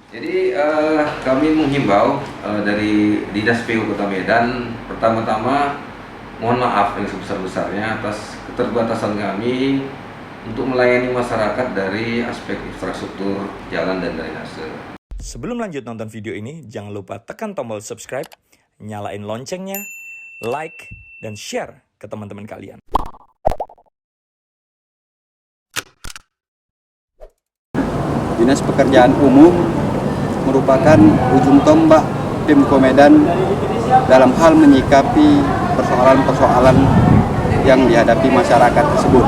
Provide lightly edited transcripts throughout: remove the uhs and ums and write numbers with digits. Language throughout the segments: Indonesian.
Jadi kami menghimbau dari Dinas PU Kota Medan, pertama-tama mohon maaf yang sebesar-besarnya atas keterbatasan kami untuk melayani masyarakat dari aspek infrastruktur jalan dan drainase. Sebelum lanjut nonton video ini, jangan lupa tekan tombol subscribe, nyalain loncengnya, like, dan share ke teman-teman kalian. Dinas Pekerjaan Umum merupakan ujung tombak Pemko Medan dalam hal menyikapi persoalan-persoalan yang dihadapi masyarakat tersebut.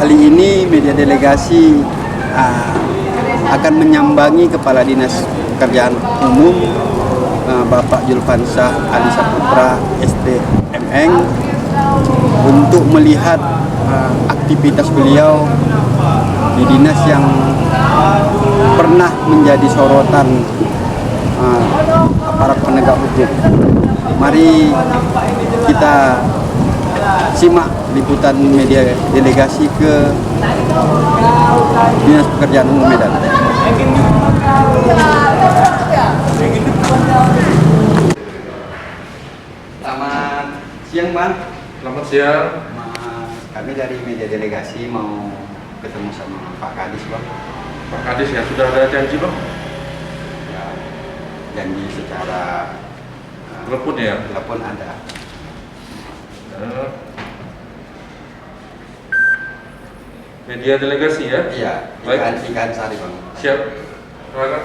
Kali ini media delegasi akan menyambangi Kepala Dinas Pekerjaan Umum Bapak Julfansah Ali Saputra SDMN untuk melihat aktivitas beliau di dinas yang pernah menjadi sorotan aparat penegak hukum. Mari kita simak liputan media delegasi ke Dinas Pekerjaan Umum Medan. Selamat siang, Bang. Selamat siang. Kami dari media delegasi mau ketemu sama Pak Kadis, Bang. Pak Kadis ya, sudah ada janji Bang? Ya, janji secara Telepon ya? telepon ada. Media delegasi ya? Iya, Baik. ikan sari, Bang. Siap. Silakan.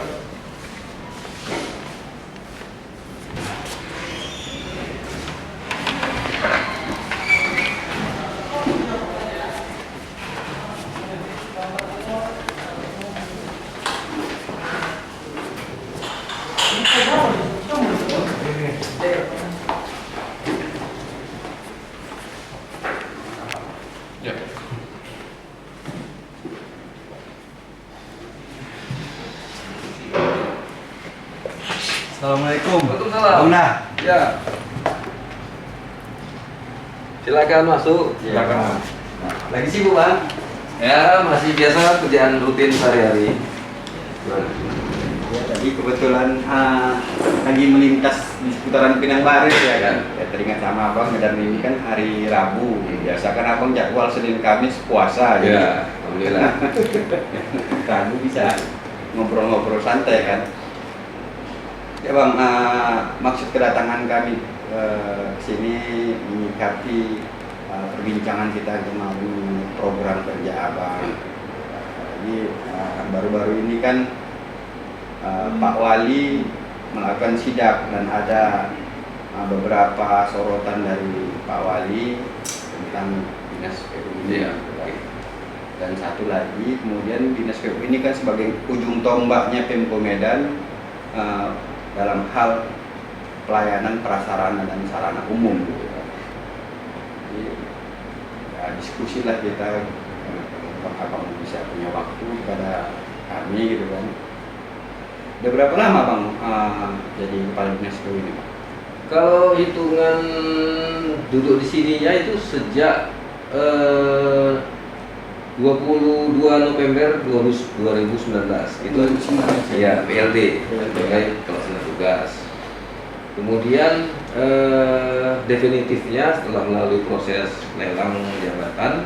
Ya. Assalamualaikum. Waalaikumsalam. Bang Nah. Ya, silakan masuk. Silakan. Lagi sibuk, Bang? Ya, masih biasa kerjaan rutin sehari-hari. Ya, tadi kebetulan lagi melintas di seputaran Pinang Baris ya kan. Ya, teringat sama Abang, Medan ini kan hari Rabu. Biasa kan Abang jadwal Senin Kamis puasa. Jadi Ya, alhamdulillah. Rabu bisa ngobrol-ngobrol santai kan. Ya Bang, maksud kedatangan kami ke sini menyikapi perbincangan kita kemarin program kerja Abang. Jadi baru-baru ini kan Pak Wali melakukan sidak dan ada beberapa sorotan dari Pak Wali tentang Dinas PU ini. Iya. Dan satu lagi, kemudian Dinas PU ini kan sebagai ujung tombaknya Pemko Medan dalam hal pelayanan prasarana dan sarana umum. Gitu kan. Jadi ya, diskusilah kita, abang bisa punya waktu kepada kami gitu kan. Udah berapa lama Bang jadi kepala dinas PU ini, Bang? Kalau hitungan duduk di sininya itu sejak 22 November 2019 itu 2019. ya PLT sebagai pelaksana tugas. Kemudian definitifnya setelah melalui proses lelang jabatan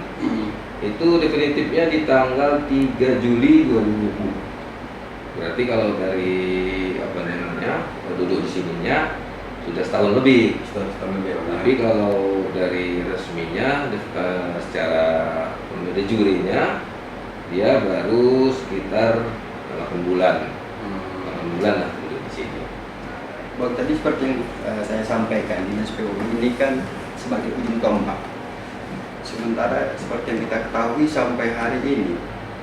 itu definitifnya di tanggal 3 Juli 2020. Berarti kalau dari apa namanya duduk di sininya sudah setahun lebih. Tapi kalau dari resminya secara de jurinya dia baru sekitar 8 bulan. 8 bulan lah duduk di sini. Bang, tadi seperti yang saya sampaikan, Dinas PU ini kan sebagai ujung tombak. Sementara seperti yang kita ketahui sampai hari ini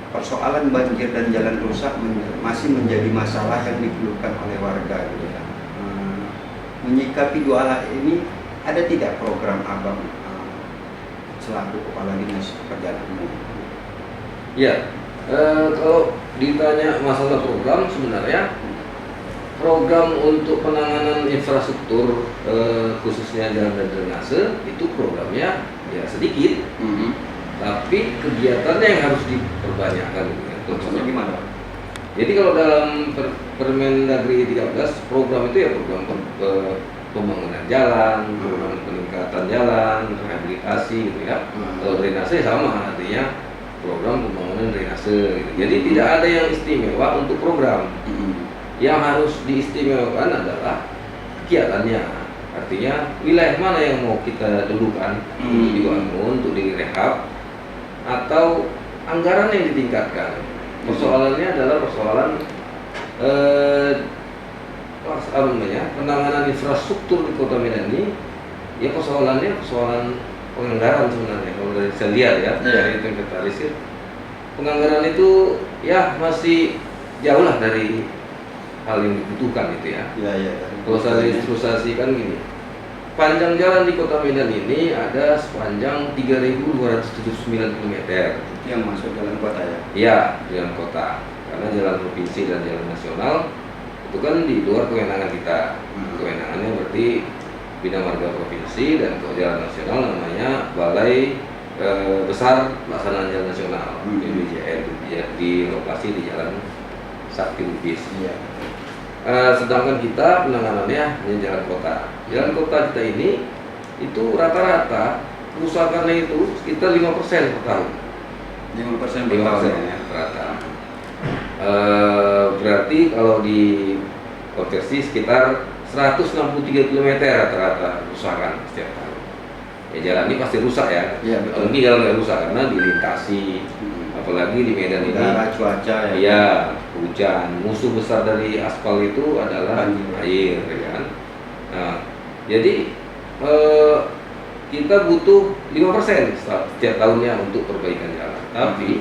persoalan banjir dan jalan rusak masih menjadi masalah yang dikeluhkan oleh warga gitu ya. Menyikapi dua hal ini, ada tidak program Abang selaku Kepala Dinas Pekerjaan Umum? Ya, kalau ditanya masalah program, sebenarnya program untuk penanganan infrastruktur khususnya jalan dan drainase itu programnya ya sedikit. Tapi kegiatannya yang harus diperbanyakkan. Maksudnya gimana? Jadi kalau dalam Permendagri 13 program itu ya program pembangunan jalan, program peningkatan jalan, rehabilitasi gitu ya. Kalau drainase sama, artinya program pembangunan drainase gitu. Jadi tidak ada yang istimewa untuk program. Yang harus diistimewakan adalah kegiatannya. Artinya wilayah mana yang mau kita dulukan untuk dibangun, untuk direhab, atau anggaran yang ditingkatkan. Persoalannya adalah persoalan penanganan infrastruktur di Kota Medan ini. Ya persoalannya persoalan penganggaran sebenarnya. Kalau dari saya lihat ya, dari inventarisir, penganggaran itu ya masih jauh lah dari hal yang dibutuhkan itu ya. Kalau saya ilustrasikan gini, panjang jalan di Kota Medan ini ada sepanjang 3.279 km. Yang masuk dalam kota ya? Iya, jalan kota. Karena jalan provinsi dan jalan nasional itu kan di luar kewenangan kita. Kewenangannya berarti Bina Marga Provinsi, dan kalau jalan nasional namanya Balai Besar Pelaksanaan Jalan Nasional (BBJN) di lokasi di Jalan Sakti Lubis. Sedangkan kita penanganannya hanya jalan kota. Jalan kota kita ini itu rata-rata kerusakannya itu sekitar 5% per tahun. 5% per tahun ya rata. Berarti kalau dikonversi sekitar 163 km rata-rata kerusakan setiap tahun. Ya jalan ini pasti rusak ya. Iya betul. Ini jalan nggak rusak karena dilintasi. Apalagi di Medan ini. Cuaca ya. Iya, hujan. Musuh besar dari aspal itu adalah air, ya kan. Nah, jadi kita butuh 5% setiap tahunnya untuk perbaikan jalan. Tapi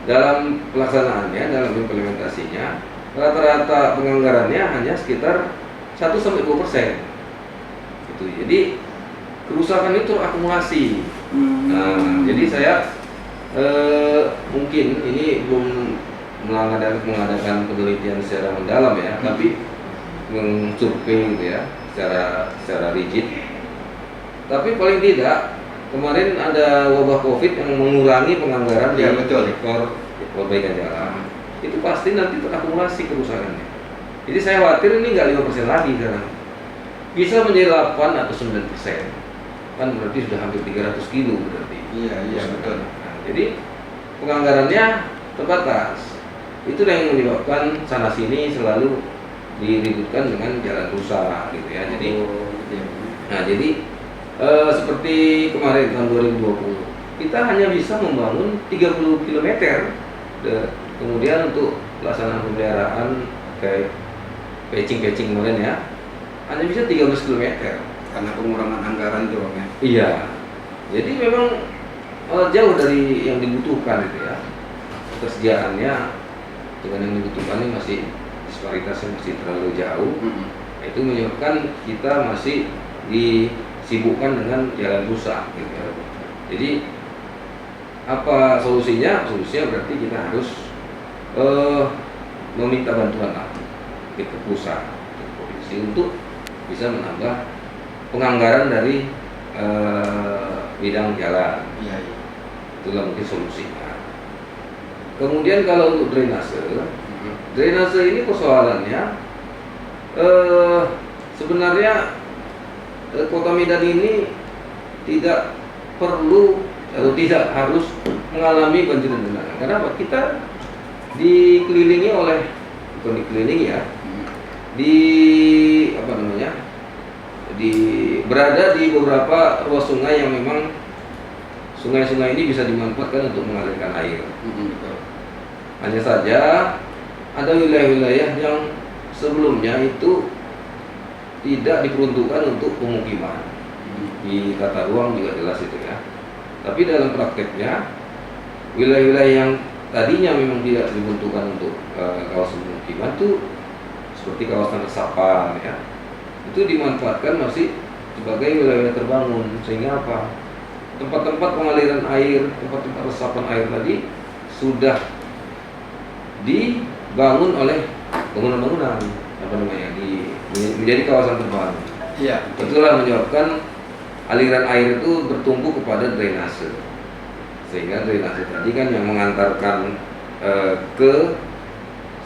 dalam pelaksanaannya, dalam implementasinya, rata-rata penganggarannya hanya sekitar 1-2%. Gitu. Jadi kerusakan itu terakumulasi. Nah, jadi saya mungkin ini belum mengadakan penelitian secara mendalam ya, tapi mensurvei gitu ya, secara rigid. Tapi paling tidak kemarin ada wabah COVID yang mengurangi penganggaran di sektor perbaikan jalan. Itu pasti nanti terakumulasi kerusakannya. Jadi saya khawatir ini nggak 5% lagi sekarang. Bisa menjadi 8 atau 9%. Kan berarti sudah hampir 300 kilo berarti. Iya betul. Nah, jadi penganggarannya terbatas. Itu yang menyebabkan sana sini selalu diributkan dengan jalan rusak gitu ya. Jadi seperti kemarin tahun 2020 kita hanya bisa membangun 30 km. Kemudian untuk pelaksanaan pemeliharaan kayak patching kemarin ya hanya bisa 13 km karena pengurangan anggaran tuh ya. Iya. Jadi memang jauh dari yang dibutuhkan gitu ya. Ketersediaannya dengan yang dibutuhkan ini masih disparitasnya masih terlalu jauh. Itu menyebabkan kita masih disibukkan dengan jalan rusak gitu ya. Jadi apa solusinya? Solusinya berarti kita harus meminta bantuan lah ke pusat, ke provinsi untuk bisa menambah penganggaran dari bidang jalan. Itulah mungkin solusinya. Kemudian kalau untuk drainase ini persoalannya sebenarnya Kota Medan ini tidak perlu atau tidak harus mengalami banjir genangan. Kenapa? Kita dikelilingi oleh, bukan dikelilingi ya, berada di beberapa ruas sungai yang memang sungai-sungai ini bisa dimanfaatkan untuk mengalirkan air. Hanya saja ada wilayah-wilayah yang sebelumnya itu tidak diperuntukkan untuk pemukiman. Di tata ruang juga jelas itu ya. Tapi dalam prakteknya wilayah-wilayah yang tadinya memang tidak diperuntukkan untuk kawasan pemukiman itu seperti kawasan resapan ya, itu dimanfaatkan masih sebagai wilayah terbangun, sehingga apa? Tempat-tempat pengaliran air, tempat-tempat resapan air tadi sudah dibangun oleh bangunan-bangunan menjadi kawasan terbangun. Iya. Itulah menyebabkan aliran air itu bertumbuh kepada drainase, sehingga drainase tadi kan yang mengantarkan ke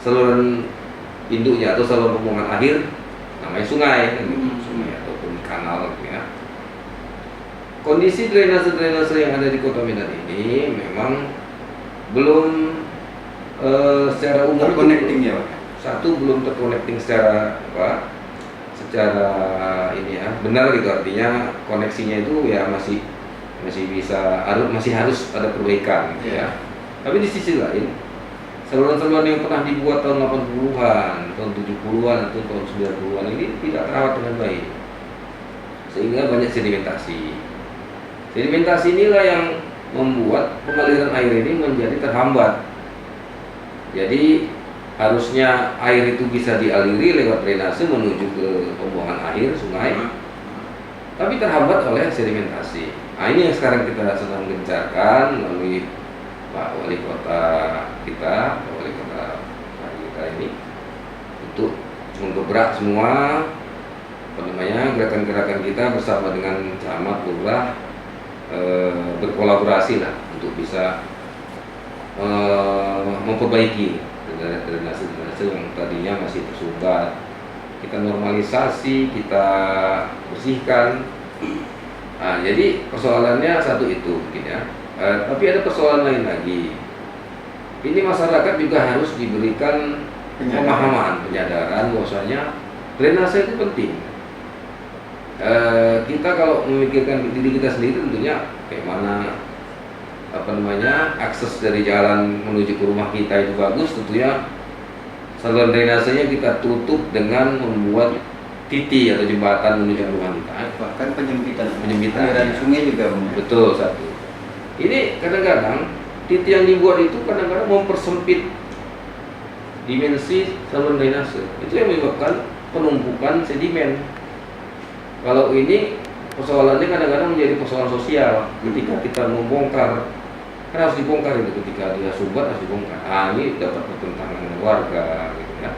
saluran induknya atau saluran pembuangan akhir namanya sungai, kan gitu. Sungai ataupun kanal gitu ya. Kondisi drainase yang ada di Kota Medan ini memang belum secara umum Terconnecting ya Pak? satu belum terconnecting secara secara ini ya benar gitu, artinya koneksinya itu ya masih harus ada perbaikan gitu ya. Tapi di sisi lain saluran-saluran yang pernah dibuat tahun 80-an, tahun 70-an atau tahun 90-an ini tidak terawat dengan baik, sehingga banyak sedimentasi. Sedimentasi inilah yang membuat pengaliran air ini menjadi terhambat. Jadi harusnya air itu bisa dialiri lewat drainase menuju ke pembuangan air sungai, tapi terhambat oleh sedimentasi. Nah, ini yang sekarang kita sedang gencarkan melalui Pak Wali Kota kita, Pak Wali Kota kita ini untuk menggebrak semua gerakan-gerakan kita bersama dengan camat, lurah, berkolaborasi lah untuk bisa memperbaiki drainase yang tadinya masih tersumbat. Kita normalisasi, kita bersihkan. Nah, jadi persoalannya satu itu mungkin ya. Tapi ada persoalan lain lagi. Ini masyarakat juga harus diberikan pemahaman, penyadaran bahwasanya drainase itu penting. Kita kalau memikirkan diri kita sendiri tentunya kayak mana akses dari jalan menuju ke rumah kita itu bagus, tentunya saluran drainasenya kita tutup dengan membuat titi atau jembatan menuju ke rumah kita. Bahkan penyempitan aliran sungai juga betul satu. Ini kadang-kadang titi yang dibuat itu kadang-kadang mempersempit dimensi saluran drainase. Itu yang menyebabkan penumpukan sedimen. Kalau ini persoalannya kadang-kadang menjadi persoalan sosial ketika kita membongkar. Kan harus dibongkar itu, ketika dia sumbat harus dibongkar. Ah, ini dapat bertentangan dengan warga gitu ya.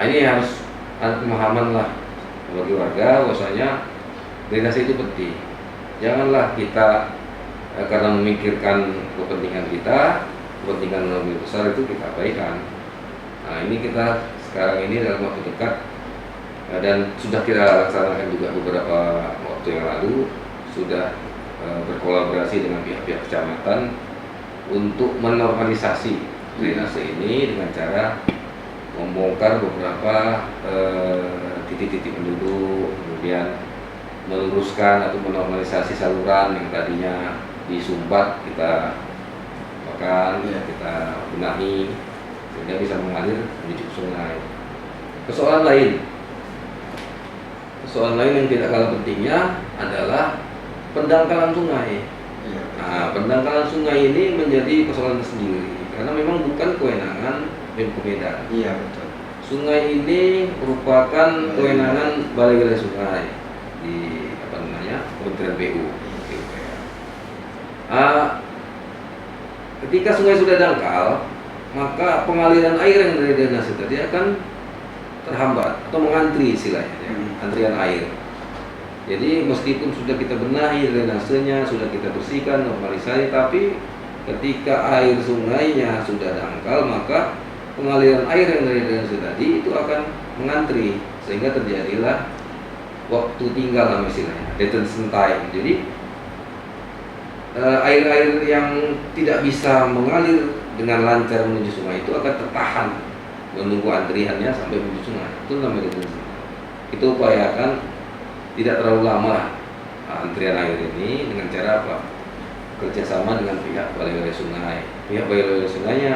Ah, ini harus ada pemahaman lah bagi warga bahwasanya drainase itu penting. Janganlah kita karena memikirkan kepentingan kita, kepentingan lebih besar itu kita abaikan. Nah, ini kita sekarang ini dalam waktu dekat dan sudah kita laksanakan juga beberapa waktu yang lalu, sudah berkolaborasi dengan pihak-pihak kecamatan untuk menormalisasi drainase ini dengan cara membongkar beberapa titik-titik penduduk, kemudian meluruskan atau menormalisasi saluran yang tadinya disumbat, kita kita benahi sehingga bisa mengalir menuju sungai. Persoalan lain yang tidak kalah pentingnya adalah pendangkalan sungai. Nah, pendangkalan sungai ini menjadi persoalan sendiri karena memang bukan kewenangan Pemko Medan. Iya betul. Sungai ini merupakan kewenangan Balai Wilayah Sungai di Kementerian PU. Ketika sungai sudah dangkal, maka pengaliran air yang dari drainase tadi akan terhambat atau mengantri istilahnya, antrian air. Jadi meskipun sudah kita benahi drainasenya, sudah kita bersihkan, normalisasi, tapi ketika air sungainya sudah dangkal, maka pengaliran air yang dari drainase tadi itu akan mengantri, sehingga terjadilah waktu tinggal namanya istilahnya, detention time. Jadi air-air yang tidak bisa mengalir dengan lancar menuju sungai itu akan tertahan menunggu antriannya sampai menuju sungai. Itu namanya detention. Itu upayakan tidak terlalu lama antrian air ini dengan cara apa? Kerjasama dengan pihak Balai Wilayah Sungai. Pihak Balai Wilayah Sungainya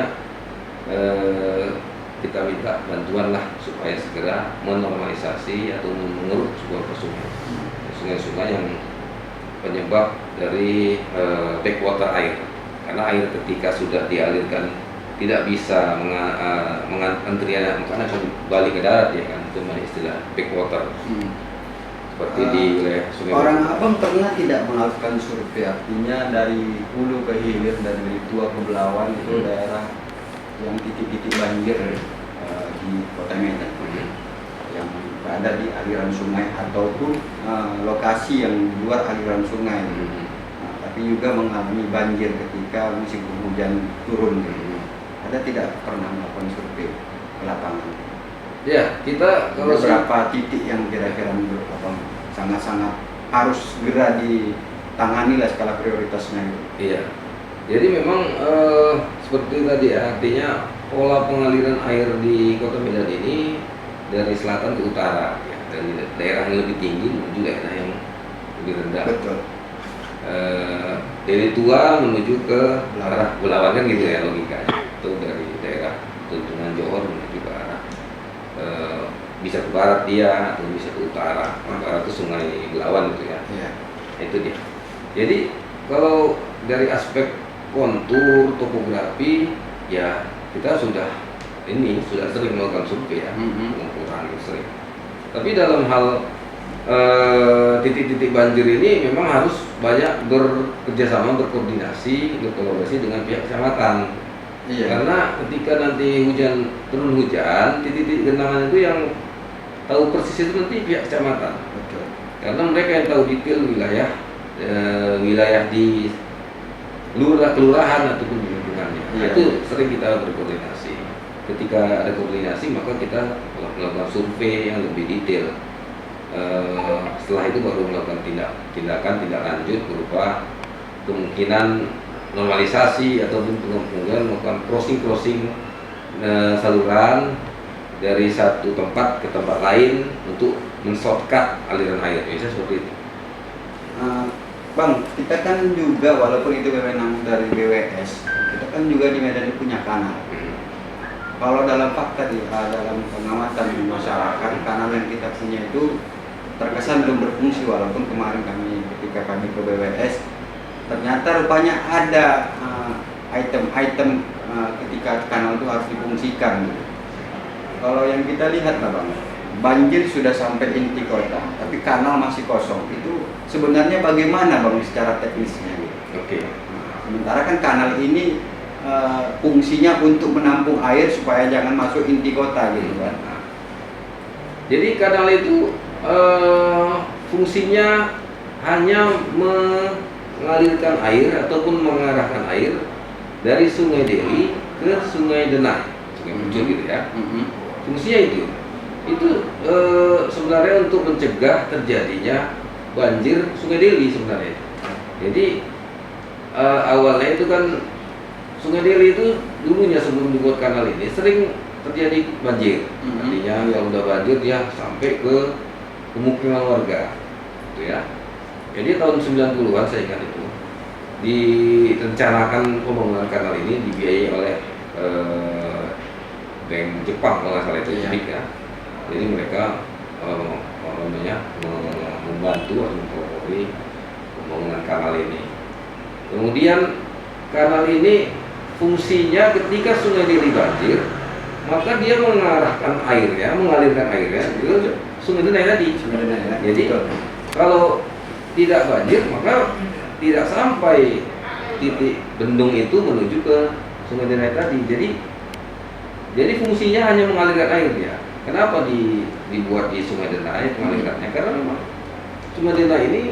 kita minta bantuan lah supaya segera menormalisasi atau mengeruk sebuah sungai-sungai yang penyebab dari backwater air. Karena air ketika sudah dialirkan tidak bisa antrian, makanya akan balik ke darat ya kan, itu istilah backwater. Seperti di wilayah sungai. Orang Abang pernah tidak melakukan survei, artinya dari hulu ke hilir, dari Tua ke Belawan itu daerah yang titik-titik banjir di Kota Medan yang berada di aliran sungai ataupun lokasi yang di luar aliran sungai, tapi juga mengalami banjir ketika musim hujan turun. Ada tidak pernah melakukan survei Ya, kita kalau beberapa titik yang kira-kira menurut Abang sangat-sangat harus segera ditangani lah skala prioritasnya gitu. iya. Jadi memang seperti tadi ya, artinya pola pengaliran air di Kota Medan ini dari selatan ke utara, ya, dari daerah yang lebih tinggi menuju daerah yang lebih rendah. Betul. Dari Tua menuju ke arah Belawan kan gitu ya logikanya. Itu dari daerah Tunjungan Johor menuju ke arah bisa ke barat dia atau bisa ke utara. Ke barat itu Sungai Belawan gitu ya. Iya. Itu dia. Jadi kalau dari aspek kontur topografi ya kita sudah sering melakukan survei ya, mengurangi sering. Tapi dalam hal titik-titik banjir ini memang harus banyak bekerjasama, berkoordinasi, berkolaborasi dengan pihak kecamatan. Iya. Karena ketika nanti turun hujan, titik-titik genangan itu yang tahu persis itu nanti pihak kecamatan. Betul. Karena mereka yang tahu detail wilayah di kelurahan ataupun di lingkungannya. Iya. Itu sering kita berkoordinasi. Ketika ada koordinasi maka kita melakukan survei yang lebih detail. Setelah itu baru melakukan tindakan lanjut berupa kemungkinan normalisasi ataupun kemungkinan melakukan crossing saluran dari satu tempat ke tempat lain untuk men-shortcut aliran air. Bisa seperti itu. Bang, kita kan juga walaupun itu wewenang dari BWS, kita kan juga di Medan ini punya kanal. Kalau dalam fakta dalam pengamatan masyarakat, kanal yang kita punya itu terkesan belum berfungsi, walaupun kemarin ketika kami ke BWS ternyata rupanya ada item-item ketika kanal itu harus difungsikan gitu. Kalau yang kita lihat lah Bang, banjir sudah sampai inti kota tapi kanal masih kosong, itu sebenarnya bagaimana Bang secara teknisnya gitu? Oke. Sementara kan kanal ini fungsinya untuk menampung air supaya jangan masuk inti kota gitu kan. Jadi kanal itu fungsinya hanya mengalirkan air ataupun mengarahkan air dari Sungai Deli ke Sungai Denai, Sungai Muncul gitu ya. Fungsinya itu sebenarnya untuk mencegah terjadinya banjir Sungai Deli sebenarnya. Jadi awalnya itu kan Sungai Deli itu dulunya sebelum dibuat kanal ini sering terjadi banjir. Artinya kalau udah banjir dia sampai ke pemukiman warga, gitu ya. Jadi tahun 90-an saya ingat itu direncanakan pembangunan kanal ini dibiayai oleh Bank Jepang kalau nggak salah itu ya. Jadi mereka membantu atau mempelopori pembangunan kanal ini. Kemudian kanal ini fungsinya ketika Sungai Deli banjir, maka dia mengalirkan airnya ke Sungai Denai tadi. Jadi kalau tidak banjir maka tidak sampai titik bendung itu menuju ke Sungai Denai tadi. Jadi fungsinya hanya mengalirkan air ya. Kenapa dibuat di Sungai Denai mengalirkannya? Karena memang Sungai Denai ini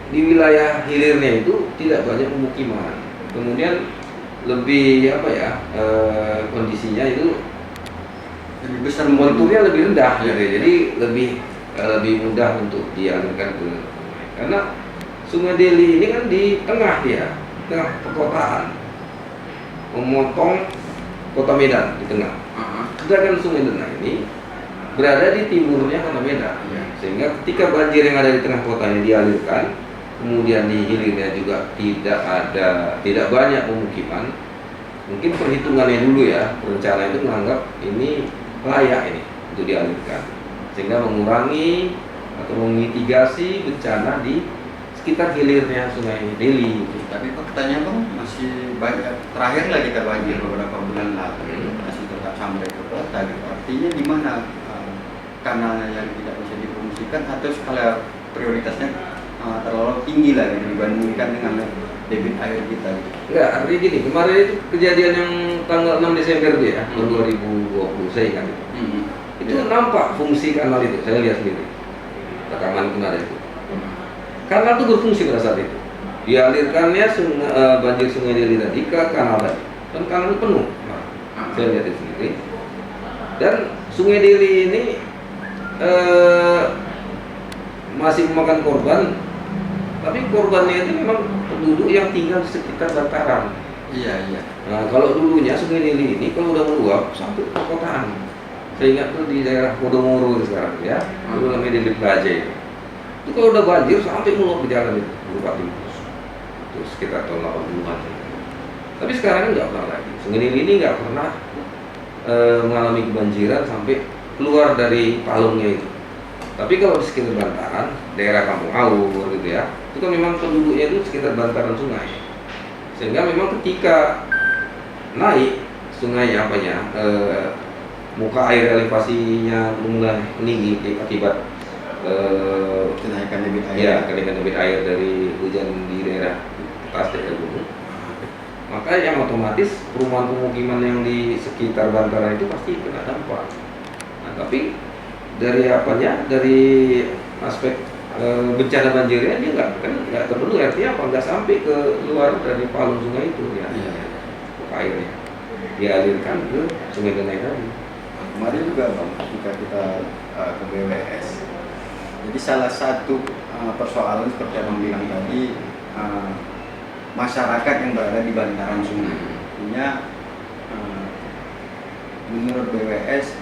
di wilayah hilirnya itu tidak banyak pemukiman. Kemudian lebih kondisinya itu lebih besar, konturnya lebih rendah, jadi lebih mudah untuk dialirkan ke sungai. Karena Sungai Deli ini kan di tengah perkotaan, memotong Kota Medan di tengah. Sedangkan Sungai Denai ini berada di timurnya Kota Medan, sehingga ketika banjir yang ada di tengah kotanya dialirkan, kemudian di hilirnya juga tidak banyak pemukiman. Mungkin perhitungannya dulu ya, perencana itu menganggap ini layak ini untuk dialirkan, sehingga mengurangi atau memitigasi bencana di sekitar hilirnya Sungai Deli. Tapi faktanya Bang masih banyak, terakhir lah kita banjir beberapa bulan lalu masih tetap sampai ke kota gitu. Artinya di mana kanalnya yang tidak bisa difungsikan atau skala prioritasnya terlalu tinggi lah gitu dibandingkan dengan debit air kita gitu. Enggak, artinya gini, kemarin itu kejadian yang tanggal 6 Desember itu ya, tahun 2020 saya ingat itu. Itu nampak fungsi kanal itu, saya lihat sendiri rekaman kemarin itu. Kanal itu berfungsi pada saat itu. Dialirkannya banjir Sungai Deli tadi ke kanal tadi, dan kanal itu penuh. Saya lihat itu sendiri. Dan Sungai Deli ini masih memakan korban, tapi korbannya itu memang penduduk yang tinggal di sekitar bantaran. Iya, iya. Nah, kalau dulunya Sungai Deli ini kalau udah meluap sampai ke perkotaan. Saya ingat tuh di daerah Podomoro sekarang ya, dulu namanya Deli Plaza itu kalau udah banjir sampai meluap di jalan itu, berupa timbus. Itu sekitar tahun 80-an. Tapi sekarang nggak pernah lagi. Sungai Deli ini nggak pernah mengalami kebanjiran sampai keluar dari palungnya itu. Tapi kalau di sekitar bantaran, daerah Kampung Aur gitu ya, itu kan memang penduduknya itu sekitar bantaran sungai. Sehingga memang ketika naik sungai muka air elevasinya mulai meninggi akibat Kenaikan debit air. ya kenaikan debit air dari hujan di daerah atas daerah gunung. Maka yang otomatis perumahan pemukiman yang di sekitar bantaran itu pasti kena dampak. Nah, tapi dari aspek bencana banjirnya dia nggak terpenuhi, artinya apa? Nggak sampai ke luar dari palung sungai itu ya. Airnya dialirkan ke Sungai Genai tadi. Kemarin juga Bang, ketika kita ke BWS, jadi salah satu persoalan seperti yang Bang bilang tadi, masyarakat yang berada di bantaran sungai. Artinya menurut BWS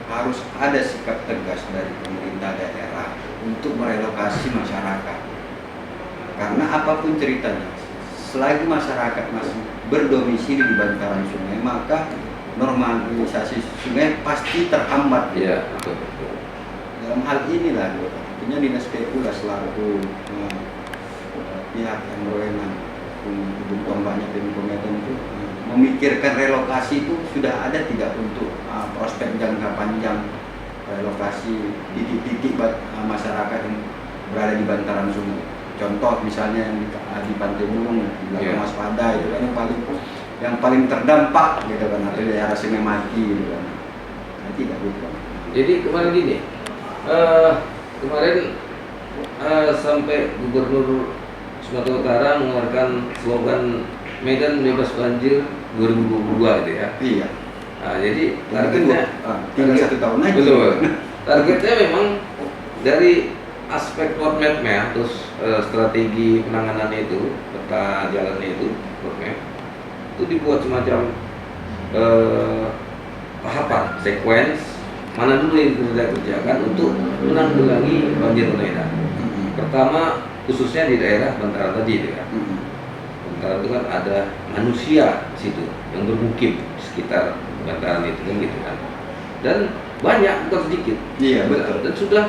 harus ada sikap tegas dari pemerintah daerah untuk merelokasi masyarakat. Karena apapun ceritanya, selagi masyarakat masih berdomisili di bantaran sungai, maka normalisasi sungai pasti terhambat. Iya, betul. Dalam hal inilah, artinya Dinas PU selaku pihak yang berwenang, ujung tombaknya Pemko Medan itu memikirkan relokasi itu sudah ada tidak untuk prospek jangka panjang relokasi titik-titik masyarakat yang berada di bantaran sungai. Contoh misalnya yang di Pantai Gunung, di belakang Waspada itu kan yang paling terdampak gitu kan, atau daerah Sungai Mati gitu kan. Nah, tidak gitu kan. Jadi kemarin gini, sampai Gubernur Sumatera Utara mengeluarkan slogan Medan bebas banjir 2022 gitu ya. Iya. Nah, jadi targetnya tinggal 1 tahun lagi. Betul. Targetnya memang dari aspek roadmap-nya, terus strategi penanganannya itu, peta jalannya itu, roadmap itu dibuat semacam tahapan, sequence mana dulu yang kita kerjakan untuk menanggulangi banjir Medan. Pertama khususnya di daerah bantaran tadi itu ya. Bantaran itu kan ada manusia di situ yang bermukim di sekitar bantaran itu kan gitu kan. Dan banyak, bukan sedikit. Iya, betul. Dan sudah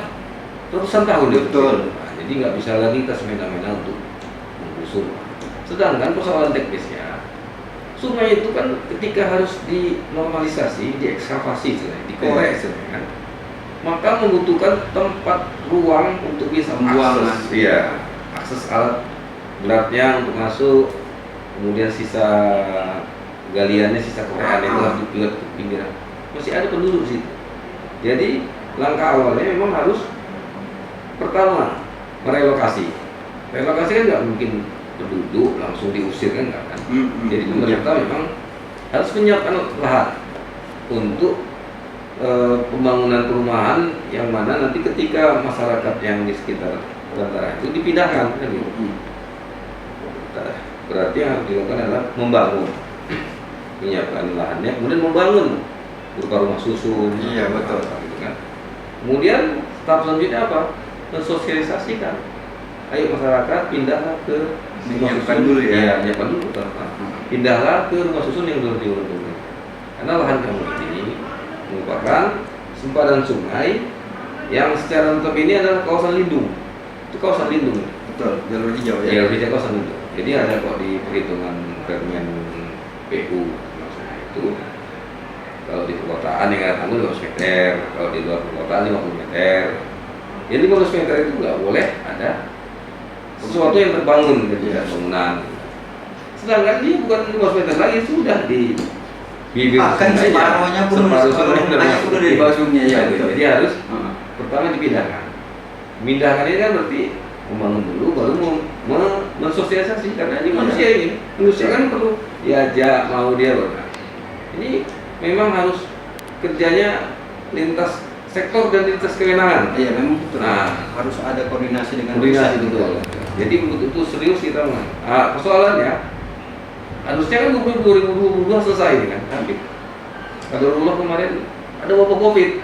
ratusan tahun. Betul. Nah, jadi nggak bisa lagi kita semena-mena untuk menggusur. Sedangkan persoalan teknisnya, sungai itu kan ketika harus dinormalisasi, diekskavasi, dikorek, kan, maka membutuhkan tempat ruang untuk bisa Pembuangan. akses alat beratnya untuk masuk, kemudian sisa galiannya, sisa korean itu harus dipilot ke pinggiran. Masih ada penduduk situ. Jadi langkah awalnya memang harus pertama merelokasi. Relokasi kan nggak mungkin penduduk langsung diusir kan nggak kan. Jadi pemerintah memang harus menyiapkan lahan untuk pembangunan perumahan yang mana nanti ketika masyarakat yang di sekitar bantaran itu dipindahkan kan gitu. Berarti yang harus dilakukan adalah membangun, menyiapkan lahannya, kemudian membangun berupa rumah susun. Iya, betul. Gitu kan. Kemudian tahap selanjutnya apa? Mensosialisasikan. Ayo masyarakat pindahlah ke Menyiapkan dulu ya. Iya, menyiapkan dulu. Pindahlah ke rumah susun yang sudah diurus. Karena lahan kamu ini merupakan sempadan sungai yang secara lengkap ini adalah kawasan lindung. Itu kawasan lindung. Betul, jalur hijau ya. Jalur hijau kawasan lindung. Jadi ada kok di perhitungan Permen PU maksudnya itu. Kalau di perkotaan yang ada 200 meter, kalau di luar perkotaan 50 meter. Jadi 15 meter itu nggak boleh ada sesuatu yang terbangun gitu ya, bangunan. Sedangkan dia bukan 15 meter lagi, sudah di bibir Bahkan sungai aja. separuhnya pun Separuhnya udah di bawah sungai ya. gitu. Jadi harus pertama dipindahkan. Memindahkan ini kan berarti membangun dulu, baru mensosialisasi, karena ini manusia kan perlu diajak, mau dia. Ini memang harus kerjanya lintas sektor dan lintas kewenangan. Iya memang betul. Nah, Harus ada koordinasi dengan koordinasi pusat betul. Jadi betul-betul serius kita mah. Persoalannya harusnya kan 2022 selesai ini kan, tapi qadarullah kemarin ada wabah Covid,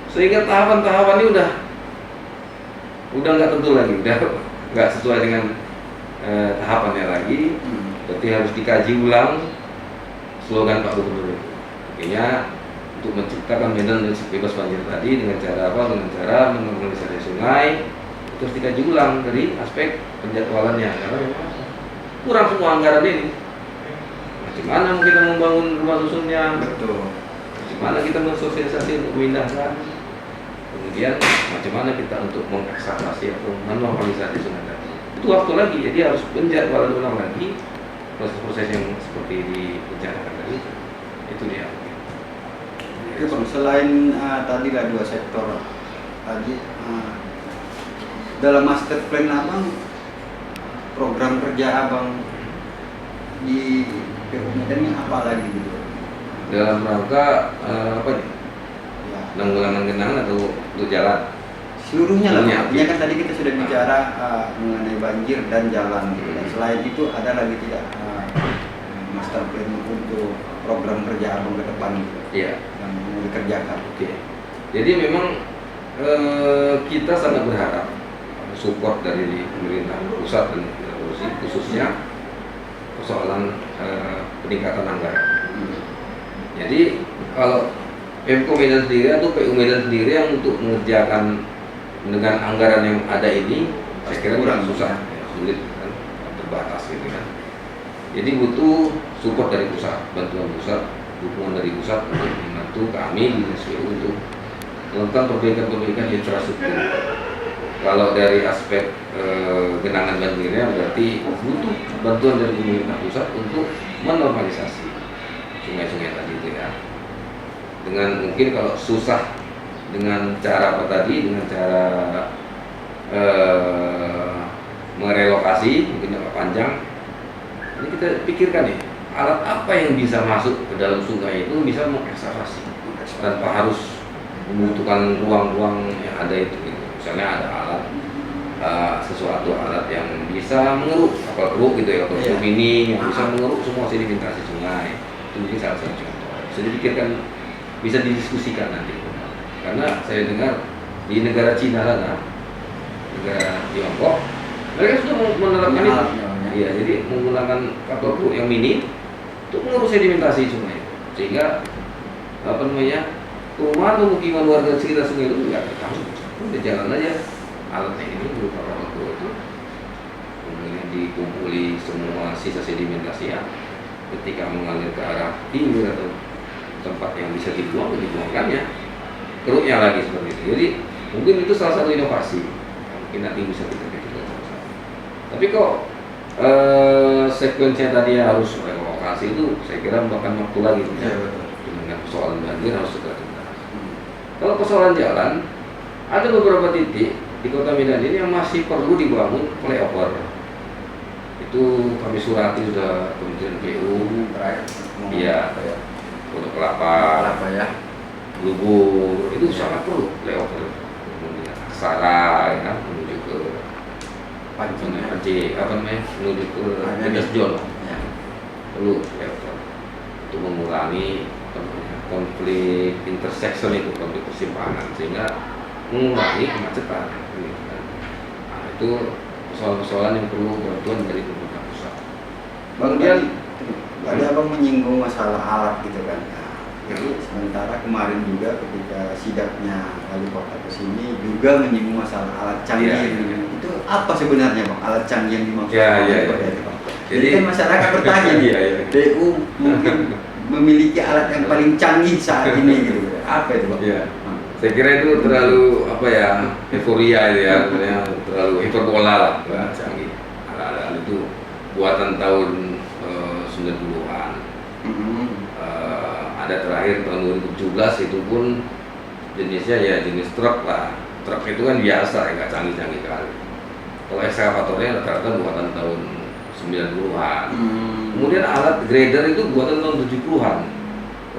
sehingga tahapan-tahapan ini udah nggak tentu lagi, udah nggak sesuai dengan tahapannya lagi. Berarti harus dikaji ulang slogan Pak Gubernur. Artinya untuk menciptakan medan yang bebas banjir tadi dengan cara apa? Dengan cara menormalisasi sungai, itu harus dikaji ulang dari aspek penjadwalannya. Karena memang kurang semua anggaran ini. Bagaimana kita membangun rumah susunnya? Betul. Bagaimana kita mensosialisasi untuk memindahkan? Kemudian bagaimana kita untuk mengekskavasi atau menormalisasi sungai tadi? Itu waktu lagi, jadi harus penjadwalan ulang lagi proses-proses yang seperti direncanakan tadi. Itu dia. Itu Bang, selain tadi lah 2 sektor tadi, dalam master plan Abang, program kerja Abang di PU Medan ini apa lagi gitu? Dalam rangka apa nih? Ya, Penanggulangan genangan atau untuk jalan? seluruhnya lah. Seluruhnya, Artinya kan tadi kita sudah bicara mengenai banjir dan jalan. Dan selain itu ada lagi tidak master plan untuk program kerja Abang ke depan gitu, Iya. yang mau dikerjakan? Oke. Jadi memang kita sangat berharap support dari pemerintah pusat dan provinsi, khususnya persoalan peningkatan anggaran. Jadi kalau Pemko Medan sendiri atau PU Medan sendiri yang untuk mengerjakan dengan anggaran yang ada ini, saya kira kurang susah, sulit kan, terbatas gitu kan. Jadi butuh support dari pusat, bantuan pusat, dukungan dari pusat untuk membantu kami di SPU untuk melakukan perbaikan-perbaikan infrastruktur. Kalau dari aspek genangan banjirnya berarti butuh bantuan dari pemerintah pusat untuk menormalisasi sungai-sungai tadi itu ya. Dengan mungkin kalau susah dengan cara apa tadi, dengan cara merelokasi mungkin jangka panjang. Ini kita pikirkan nih, alat apa yang bisa masuk ke dalam sungai itu bisa mengekskavasi tanpa harus membutuhkan ruang-ruang yang ada itu. Gitu. Misalnya ada alat sesuatu alat yang bisa mengeruk kapal keruk gitu ya, kapal keruk ini yang bisa mengeruk semua sedimentasi sungai. Itu mungkin salah satu contoh. Bisa dipikirkan, bisa didiskusikan nanti. Karena saya dengar di negara Cina sana, negara Tiongkok, mereka sudah menerapkan itu. Iya, jadi menggunakan kapal keruk yang mini untuk mengurus sedimentasi sungai, sehingga apa namanya perumahan pemukiman warga sekitar sungai itu nggak terganggu. Udah jalan aja alatnya ini berupa kapal keruk itu, kemudian dikumpuli semua sisa sedimentasi ya, ketika mengalir ke arah hilir atau tempat yang bisa dibuang, dibuangkannya keruknya lagi seperti itu. Jadi mungkin itu salah satu inovasi, mungkin nanti bisa kita pikirkan sama-sama. Tapi kok sekuensinya tadi harus relokasi itu saya kira memakan waktu lagi ya. Dengan persoalan banjir harus segera tuntas. Kalau persoalan jalan, ada beberapa titik di Kota Medan ini yang masih perlu dibangun flyover. Itu kami surati sudah Kementerian PU, iya, Pondok Kelapa ya. Lubur itu sangat perlu flyover. Kemudian Aksara ya, menuju ke Panci apa namanya, menuju ke Tegas Jon Ya. perlu flyover untuk mengurangi konflik intersection itu, konflik persimpangan, sehingga mengurangi kemacetan. Nah, itu persoalan-persoalan yang perlu bantuan dari pemerintah pusat. Kemudian tadi Abang menyinggung masalah alat gitu kan. Jadi sementara kemarin juga ketika sidaknya wali kota ke sini juga menyinggung masalah alat canggih. Iya. Itu apa sebenarnya Bang alat canggih yang dimaksud? Iya. Jadi kan masyarakat bertanya, Iya. PU mungkin memiliki alat yang paling canggih saat ini gitu. Apa itu Bang? Iya. Saya kira itu terlalu apa ya, euforia itu ya, sebenarnya terlalu hiperbola lah, canggih. Alat-alat itu buatan tahun 90-an. Ada terakhir tahun 2017 itu pun jenisnya ya jenis truk lah. Truk itu kan biasa ya, nggak canggih-canggih kali. Kalau ekskavatornya rata-rata buatan tahun 90-an. Kemudian alat grader itu buatan tahun 70-an.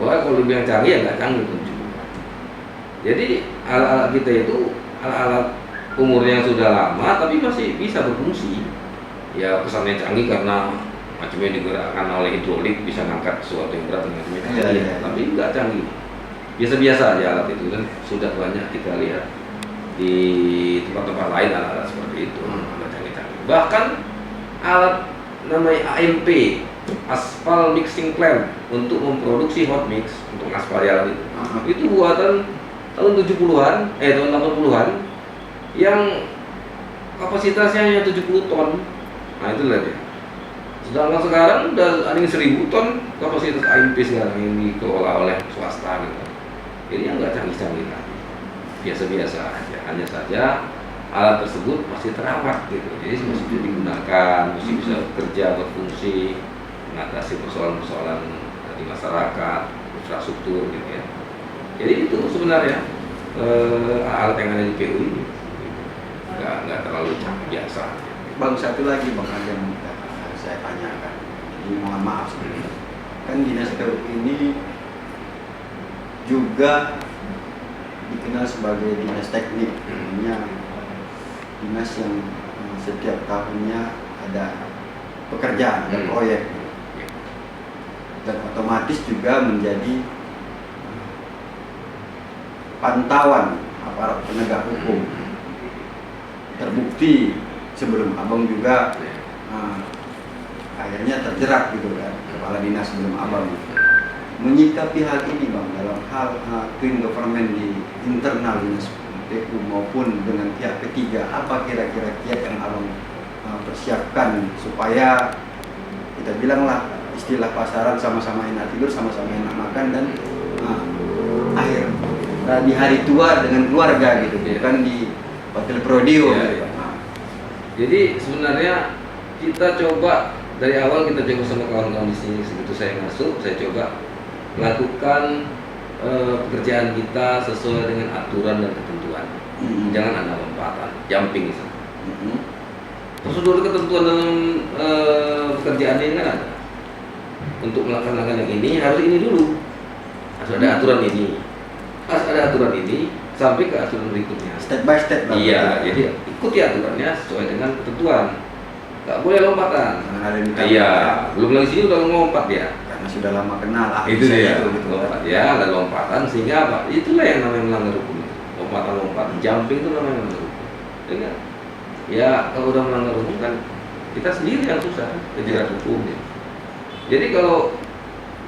Wah, kalau lebih yang canggih ya nggak canggih tahun 70-an. Jadi alat-alat kita itu alat-alat umurnya yang sudah lama tapi masih bisa berfungsi. Ya pesannya canggih karena macamnya digerakkan oleh hidrolik, bisa ngangkat sesuatu yang berat dengan macamnya. Iya. Tapi nggak canggih. Biasa-biasa aja alat itu kan sudah banyak kita lihat di tempat-tempat lain alat-alat seperti itu. Nggak canggih-canggih. Bahkan alat namanya AMP, Aspal Mixing Plant, untuk memproduksi hot mix untuk aspal jalan itu buatan tahun 70-an, tahun 80-an yang kapasitasnya hanya 70 ton. Nah itu lihat ya. Sedangkan sekarang udah ada yang 1000 ton kapasitas AMP sekarang yang dikelola oleh swasta gitu. Jadi yang nggak canggih-canggih lagi, biasa-biasa aja. Hanya saja alat tersebut masih terawat gitu. Jadi masih bisa digunakan, masih bisa bekerja, berfungsi, mengatasi persoalan-persoalan di masyarakat, infrastruktur gitu ya. Jadi itu sebenarnya alat yang ada di PU ini nggak terlalu biasa. Bang, satu lagi Bang yang saya tanyakan. Ini mohon maaf sebenarnya. Kan dinas PU ini juga dikenal sebagai dinas teknik, artinya dinas yang setiap tahunnya ada pekerjaan, ada proyek, dan otomatis juga menjadi pantauan aparat penegak hukum. Terbukti sebelum abang juga akhirnya terjerat gitu kan, kepala dinas sebelum abang. Menyikapi hal ini Bang dalam hal clean government di internal dinas PU maupun dengan pihak ketiga, apa kira-kira kiat yang abang persiapkan supaya kita bilanglah istilah pasaran sama-sama enak tidur, sama-sama enak makan, dan akhir di hari tua dengan keluarga gitu, bukan di hotel Prodio gitu. Jadi sebenarnya kita coba dari awal, kita coba sama kawan-kawan di sini, begitu saya masuk, saya coba melakukan pekerjaan kita sesuai dengan aturan dan ketentuan. Jangan ada lompatan, jumping misalnya. Prosedur ketentuan dalam pekerjaan ini kan ada. Untuk melaksanakan yang ini harus ini dulu, harus ada aturan ini, harus ada aturan ini sampai ke aturan berikutnya. Step by step. Iya, jadi ikuti aturannya sesuai dengan ketentuan. Nggak boleh lompatan. Iya, belum lagi sini udah ngompat ya. Karena sudah lama kenal lah. Itu dia, gitu, lompat ya, ada lompatan sehingga apa? Itulah yang namanya melanggar hukum. Lompatan-lompatan, jumping itu namanya melanggar hukum. Ya, kalau udah melanggar hukum kan kita sendiri yang susah kejerat hukumnya. Jadi kalau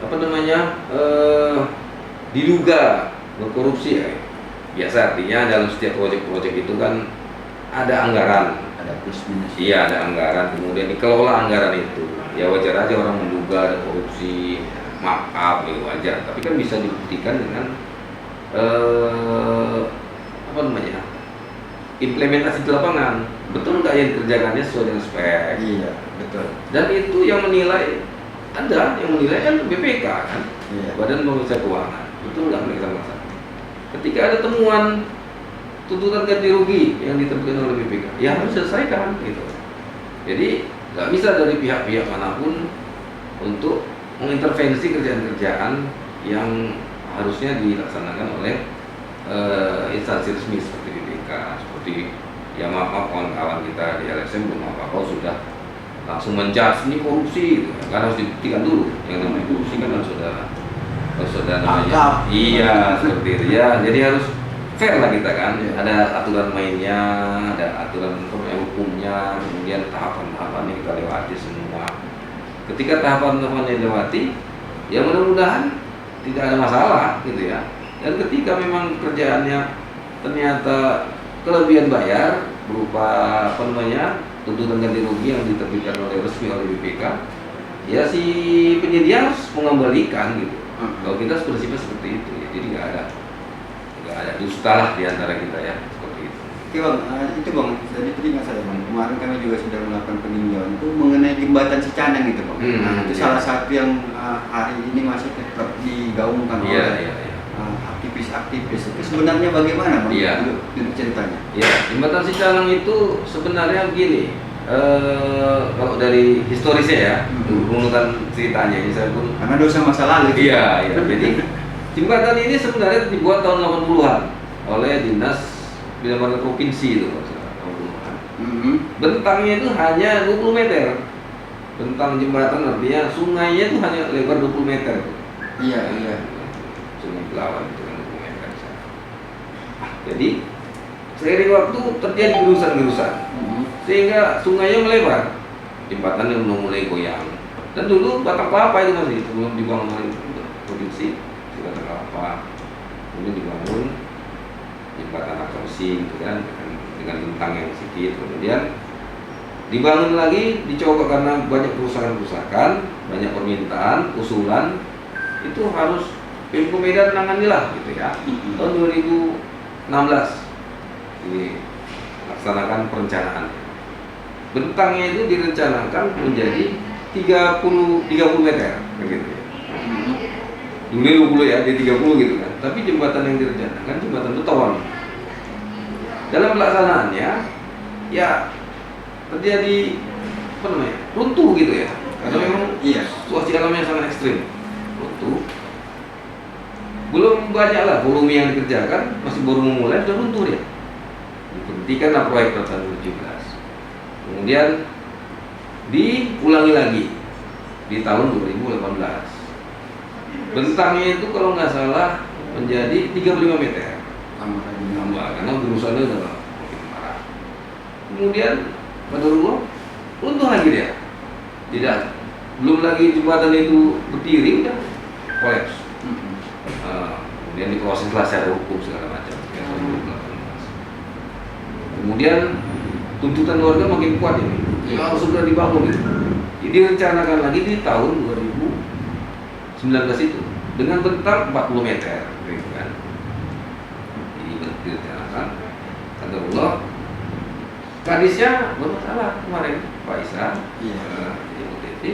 apa namanya diduga berkorupsi ya, biasa artinya dalam setiap proyek-proyek itu kan ada anggaran. Plus minus. Iya, ada anggaran, kemudian dikelola anggaran itu. Ya wajar aja orang menduga ada korupsi, maaf, ya wajar. Tapi kan bisa dibuktikan dengan apa namanya, implementasi di lapangan. Betul nggak yang dikerjakannya sesuai dengan spek? Iya, betul. Dan itu yang menilai, ada yang menilai kan BPK kan, Badan Pemeriksa Keuangan. Betul nggak mereka masalah? Ketika ada temuan tuntutan ganti rugi yang diterbitkan oleh BPK, ya harus selesaikan gitu. Jadi nggak bisa dari pihak-pihak manapun untuk mengintervensi kerjaan-kerjaan yang harusnya dilaksanakan oleh instansi resmi seperti BPK, seperti ya maaf kawan-kawan kita di LSM belum apa-apa sudah langsung menjudge ini korupsi gitu. Kan harus dibuktikan dulu. Yang namanya korupsi kan harus ada namanya. Iya, seperti itu ya. Jadi harus fair lah kita kan, ada aturan mainnya, ada aturan hukumnya, kemudian tahapan-tahapannya kita lewati semua. Ketika tahapan-tahapannya dilewati, ya mudah-mudahan tidak ada masalah gitu ya. Dan ketika memang kerjaannya ternyata kelebihan bayar berupa apa namanya tuntutan ganti rugi yang diterbitkan oleh resmi oleh BPK, ya si penyedia harus mengembalikan gitu. Kalau kita prinsipnya seperti itu, ya. Jadi nggak ada dusta lah di antara kita ya, seperti itu. Oke Bang, itu Bang, tadi teringat saya Bang, kemarin kami juga sudah melakukan peninjauan itu mengenai jembatan Cicaneng itu Bang. Itu salah satu yang hari ini masih tetap digaungkan oleh aktivis-aktivis. Itu sebenarnya bagaimana Bang? Duduk ceritanya. Ya, jembatan Cicaneng itu sebenarnya begini, kalau dari historisnya ya, menurunkan ceritanya ini saya pun karena dosa masa lalu. Iya, jadi jembatan ini sebenarnya dibuat tahun 80-an. oleh Dinas Bina Marga Provinsi itu Pak. Mhm. Bentangnya itu hanya 20 meter. Bentang jembatan artinya sungainya itu hanya lebar 20 meter. Iya, iya. Sungai Belawan itu kan 20 meter. Jadi seiring waktu terjadi gerusan-gerusan Mhm. sehingga sungainya melebar. Jembatannya mulai goyang. Dan dulu batang kelapa itu masih sebelum dibangun oleh provinsi, batang kelapa. Kemudian dibangun jembatan Akausi gitu kan dengan bentang yang sedikit. Kemudian dibangun lagi, dicoba karena banyak kerusakan-kerusakan, banyak permintaan, usulan, itu harus Pemko Medan menanganilah gitu ya. Tahun 2016 dilaksanakan perencanaan. Bentangnya itu direncanakan menjadi 30 meter begitu ya. Dulu 20 ya, di 30 gitu kan. Tapi jembatan yang direncanakan jembatan beton. Dalam pelaksanaannya ya terjadi apa namanya? Runtuh gitu ya. Karena memang Iya. situasi alamnya sangat ekstrim. Runtuh. Belum banyak lah volume yang dikerjakan, masih baru memulai sudah runtuh dia. Diberhentikanlah proyek tahun 2017. Kemudian diulangi lagi di tahun 2018. Bentangnya itu kalau nggak salah menjadi 35 meter. Tambah karena gerusannya udah makin parah. Kemudian menurut runtuh lagi dia. Tidak, belum lagi jembatan itu berdiri udah kolaps. Kemudian diproseslah secara hukum segala macam. Kemudian tuntutan warga makin kuat ini. Ya harus segera dibangun gitu. Jadi rencanakan lagi di tahun 2019 itu dengan bentang 40 meter, gitu kan. Jadi direncanakan. Kata Allah, kadisnya bermasalah kemarin Pak Isa. Iya. Jadi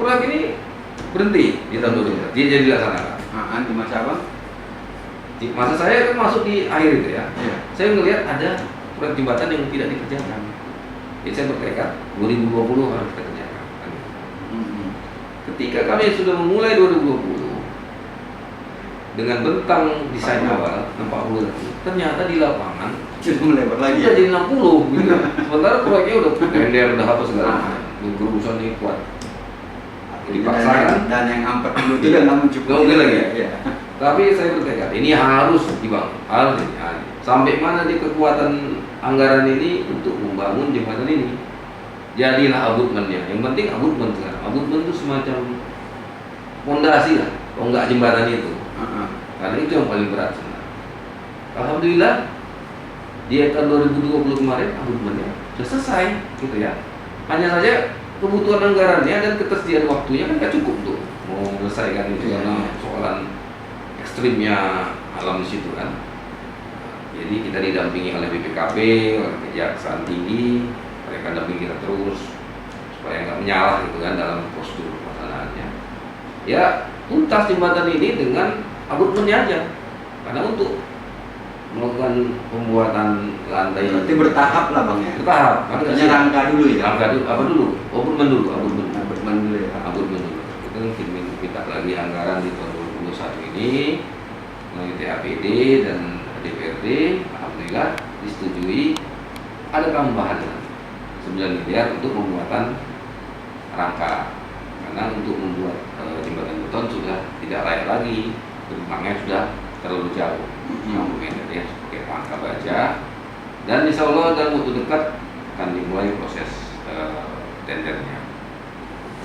proyek ini berhenti di tahun 2019. Dia jadi dilaksanakan. Di masa apa? Di masa saya kan masuk di akhir itu ya. Iya. Saya melihat ada proyek jembatan yang tidak dikerjakan. Jadi saya bertekad 2020 harus kita kerjakan. Mhm. Ketika kami sudah memulai 2020 dengan bentang desain awal 40, ternyata di lapangan Sudah melebar lagi. sudah jadi 60 gitu. Sementara proyeknya udah tender, udah apa segala macam. Gerusan ini kuat. Dipaksakan. Dan yang 40 itu Iya. udah namun cukup. Nggak mungkin lagi ya? Iya. Tapi saya bertekad ini harus dibangun, harus ini. Sampai mana di kekuatan anggaran ini untuk membangun jembatan ini. Jadilah abutmennya. Yang penting abutmen sekarang. Abutmen itu semacam fondasi lah, tonggak jembatan itu. Karena itu yang paling berat sebenarnya. Alhamdulillah di tahun 2020 kemarin abutmennya sudah selesai, gitu ya. Hanya saja kebutuhan anggarannya dan ketersediaan waktunya kan nggak cukup tuh mau menyelesaikan itu karena soalan ekstrimnya alam di situ kan. Jadi kita didampingi oleh BPKP, oleh Kejaksaan Tinggi, mereka dampingi kita terus supaya nggak menyalah gitu kan dalam prosedur pelaksanaannya. Ya tuntas jembatan ini dengan abutmennya aja, karena untuk melakukan pembuatan lantai Berarti bertahap lah bang ya. bertahap. Artinya rangka dulu ya. Rangka dulu apa dulu? Abutmen dulu, abutmen. Abutmen dulu ya. Abutmen dulu. Kita minta lagi anggaran di tahun 2021 ini melalui TAPD dan DPRD, alhamdulillah disetujui ada tambahan 9 miliar untuk pembuatan rangka. Karena untuk membuat jembatan beton sudah tidak layak lagi, bentangnya sudah terlalu jauh. 60 meter ya, pakai rangka baja. Dan insya Allah dalam waktu dekat akan dimulai proses tendernya.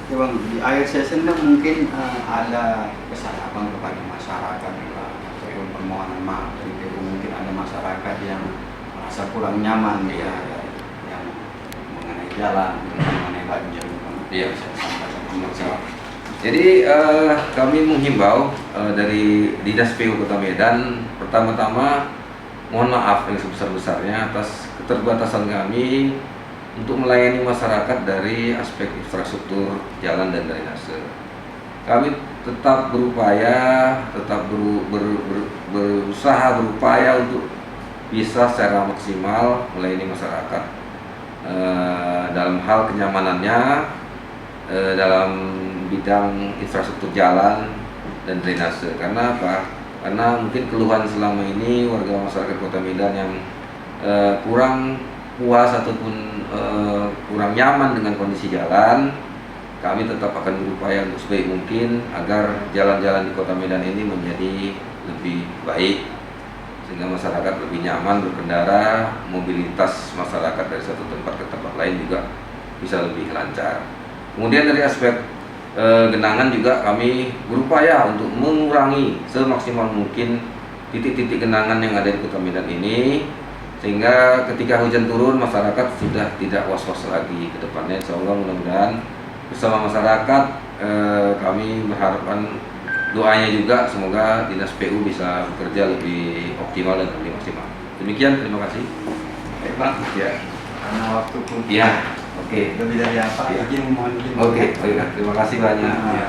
Oke bang, di akhir session kan mungkin ada pesan abang kepada masyarakat ataupun permohonan maaf dari PU. Mungkin ada masyarakat yang merasa kurang nyaman ya, yang mengenai jalan, mengenai banjir. Iya. Saya sampaikan ke masyarakat. Jadi kami menghimbau dari Dinas PU Kota Medan, pertama-tama mohon maaf yang sebesar-besarnya atas keterbatasan kami untuk melayani masyarakat dari aspek infrastruktur jalan dan drainase. Kami tetap berupaya, tetap berusaha berupaya untuk bisa secara maksimal melayani masyarakat dalam hal kenyamanannya, dalam bidang infrastruktur jalan dan drainase. Karena apa? karena mungkin keluhan selama ini warga masyarakat Kota Medan yang kurang puas ataupun kurang nyaman dengan kondisi jalan. Kami tetap akan berupaya untuk sebaik mungkin agar jalan-jalan di Kota Medan ini menjadi lebih baik, sehingga masyarakat lebih nyaman berkendara, mobilitas masyarakat dari satu tempat ke tempat lain juga bisa lebih lancar. Kemudian dari aspek genangan juga kami berupaya untuk mengurangi semaksimal mungkin titik-titik genangan yang ada di Kota Medan ini, sehingga ketika hujan turun masyarakat sudah tidak was-was lagi ke depannya. Insya Allah mudah-mudahan bersama masyarakat kami berharapkan doanya juga semoga Dinas PU bisa bekerja lebih optimal dan lebih maksimal. Demikian, terima kasih. Baik Pak, ya. Karena waktu pun Ya, oke. lebih dari apa, Ya. izin mohon izin. Oke, baiklah. Terima kasih banyak. Ya.